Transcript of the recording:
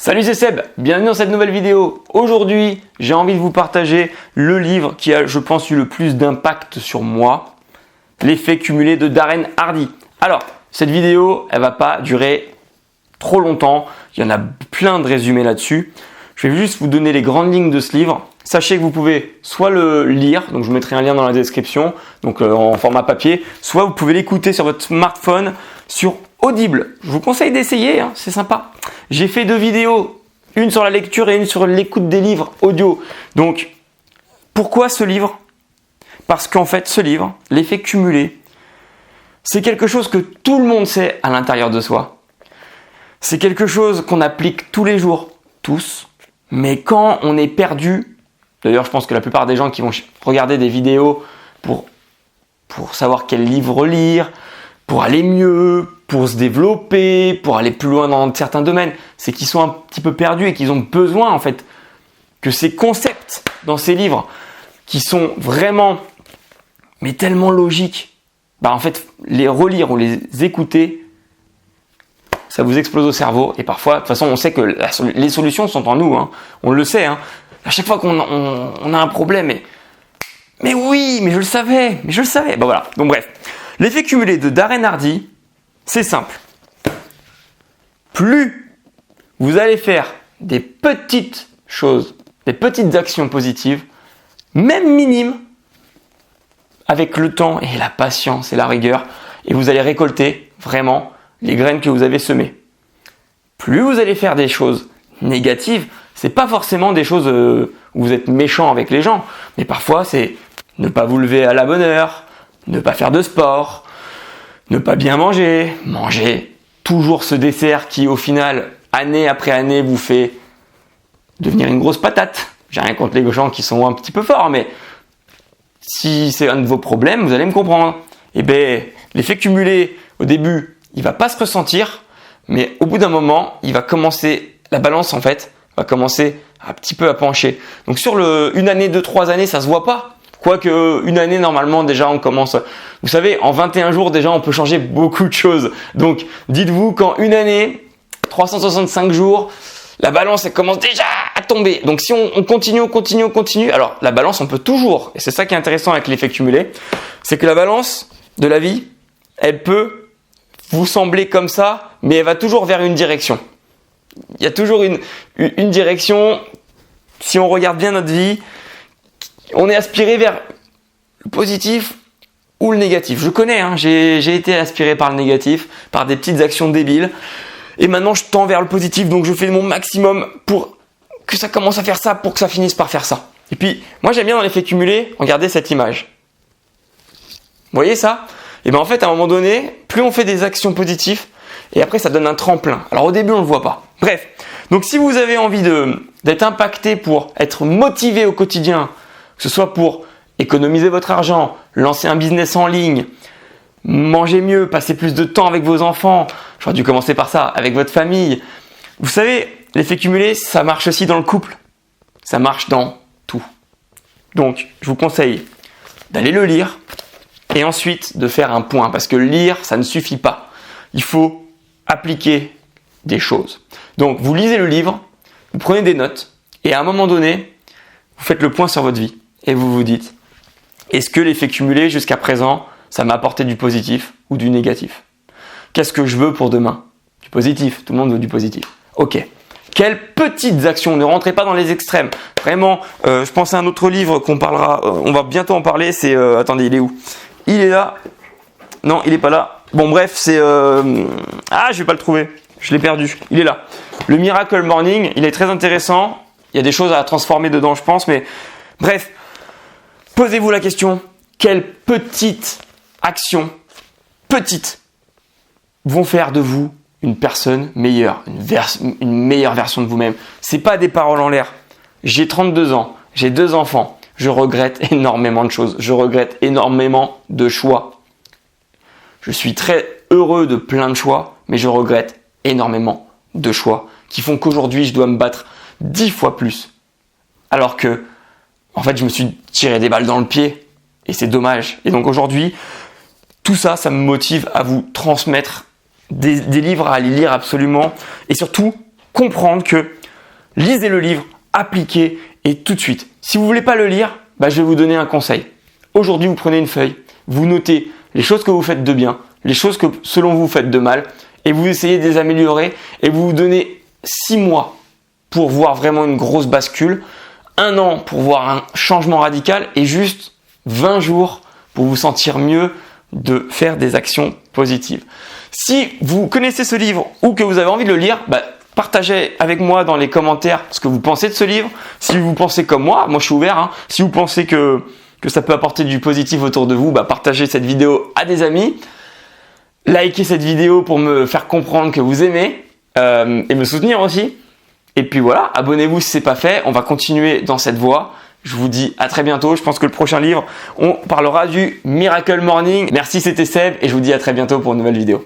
Salut, c'est Seb, bienvenue dans cette nouvelle vidéo. Aujourd'hui, j'ai envie de vous partager le livre qui a, je pense, eu le plus d'impact sur moi, L'effet cumulé de Darren Hardy. Alors, cette vidéo, elle va pas durer trop longtemps, il y en a plein de résumés là-dessus. Je vais juste vous donner les grandes lignes de ce livre. Sachez que vous pouvez soit le lire, donc je vous mettrai un lien dans la description, donc en format papier, soit vous pouvez l'écouter sur votre smartphone sur Audible. Je vous conseille d'essayer, hein, c'est sympa. J'ai fait 2 vidéos, une sur la lecture et une sur l'écoute des livres audio. Donc, pourquoi ce livre ? Parce qu'en fait, ce livre, l'effet cumulé, c'est quelque chose que tout le monde sait à l'intérieur de soi. C'est quelque chose qu'on applique tous les jours, tous. Mais quand on est perdu, d'ailleurs je pense que la plupart des gens qui vont regarder des vidéos pour savoir quel livre lire, pour aller mieux, pour se développer, pour aller plus loin dans certains domaines, c'est qu'ils sont un petit peu perdus et qu'ils ont besoin en fait que ces concepts dans ces livres qui sont vraiment mais tellement logiques, en fait les relire ou les écouter, ça vous explose au cerveau et parfois, de toute façon on sait que les solutions sont en nous, hein. On le sait, hein. À chaque fois qu'on a un problème, mais oui, mais je le savais, voilà, donc bref. L'effet cumulé de Darren Hardy, c'est simple. Plus vous allez faire des petites choses, des petites actions positives, même minimes, avec le temps et la patience et la rigueur, et vous allez récolter vraiment les graines que vous avez semées. Plus vous allez faire des choses négatives, c'est pas forcément des choses où vous êtes méchant avec les gens, mais parfois c'est ne pas vous lever à la bonne heure, ne pas faire de sport, ne pas bien manger, manger toujours ce dessert qui au final, année après année, vous fait devenir une grosse patate. J'ai rien contre les gens qui sont un petit peu forts, mais si c'est un de vos problèmes, vous allez me comprendre. L'effet cumulé, au début, il va pas se ressentir, mais au bout d'un moment, il va commencer, la balance en fait, va commencer un petit peu à pencher. Donc sur une année, 2-3 années, ça se voit pas. Quoique une année, normalement, déjà, on commence. Vous savez, en 21 jours, déjà, on peut changer beaucoup de choses. Donc, dites-vous qu'en une année, 365 jours, la balance, elle commence déjà à tomber. Donc, si on continue, alors la balance, on peut toujours, et c'est ça qui est intéressant avec l'effet cumulé, c'est que la balance de la vie, elle peut vous sembler comme ça, mais elle va toujours vers une direction. Il y a toujours une direction. Si on regarde bien notre vie, on est aspiré vers le positif ou le négatif. Je connais, hein, j'ai été aspiré par le négatif, par des petites actions débiles. Et maintenant, je tends vers le positif, donc je fais mon maximum pour que ça commence à faire ça, pour que ça finisse par faire ça. Et puis, moi, j'aime bien dans l'effet cumulé, regardez cette image. Vous voyez ça ? Et en fait, à un moment donné, plus on fait des actions positives, et après, ça donne un tremplin. Alors, au début, on ne le voit pas. Bref. Donc, si vous avez envie d'être impacté pour être motivé au quotidien, que ce soit pour économiser votre argent, lancer un business en ligne, manger mieux, passer plus de temps avec vos enfants, j'aurais dû commencer par ça, avec votre famille. Vous savez, l'effet cumulé, ça marche aussi dans le couple. Ça marche dans tout. Donc, je vous conseille d'aller le lire et ensuite de faire un point. Parce que lire, ça ne suffit pas. Il faut appliquer des choses. Donc, vous lisez le livre, vous prenez des notes et à un moment donné, vous faites le point sur votre vie. Et vous vous dites, est-ce que l'effet cumulé jusqu'à présent, ça m'a apporté du positif ou du négatif ? Qu'est-ce que je veux pour demain ? Du positif, tout le monde veut du positif. Ok. Quelles petites actions ? Ne rentrez pas dans les extrêmes. Vraiment, je pense à un autre livre qu'on parlera, on va bientôt en parler, c'est... attendez, il est où ? Il est là. Non, il est pas là. Bon bref, c'est... je vais pas le trouver. Je l'ai perdu. Il est là. Le Miracle Morning, il est très intéressant. Il y a des choses à transformer dedans, je pense, mais... Bref. Posez-vous la question, quelles petites actions, vont faire de vous une personne meilleure, une meilleure version de vous-même. C'est pas des paroles en l'air. J'ai 32 ans, j'ai 2 enfants, je regrette énormément de choses, je regrette énormément de choix. Je suis très heureux de plein de choix, mais je regrette énormément de choix qui font qu'aujourd'hui je dois me battre 10 fois plus. Alors que en fait, je me suis tiré des balles dans le pied et c'est dommage. Et donc aujourd'hui, tout ça, ça me motive à vous transmettre des livres à aller lire absolument. Et surtout, comprendre que lisez le livre, appliquez et tout de suite. Si vous voulez pas le lire, je vais vous donner un conseil. Aujourd'hui, vous prenez une feuille, vous notez les choses que vous faites de bien, les choses que selon vous faites de mal et vous essayez de les améliorer et vous vous donnez 6 mois pour voir vraiment une grosse bascule, 1 an pour voir un changement radical et juste 20 jours pour vous sentir mieux de faire des actions positives. Si vous connaissez ce livre ou que vous avez envie de le lire, partagez avec moi dans les commentaires ce que vous pensez de ce livre. Si vous pensez comme moi je suis ouvert. Si vous pensez que ça peut apporter du positif autour de vous, partagez cette vidéo à des amis. Likez cette vidéo pour me faire comprendre que vous aimez et me soutenir aussi. Et puis voilà, abonnez-vous si ce n'est pas fait. On va continuer dans cette voie. Je vous dis à très bientôt. Je pense que le prochain livre, on parlera du Miracle Morning. Merci, c'était Seb et je vous dis à très bientôt pour une nouvelle vidéo.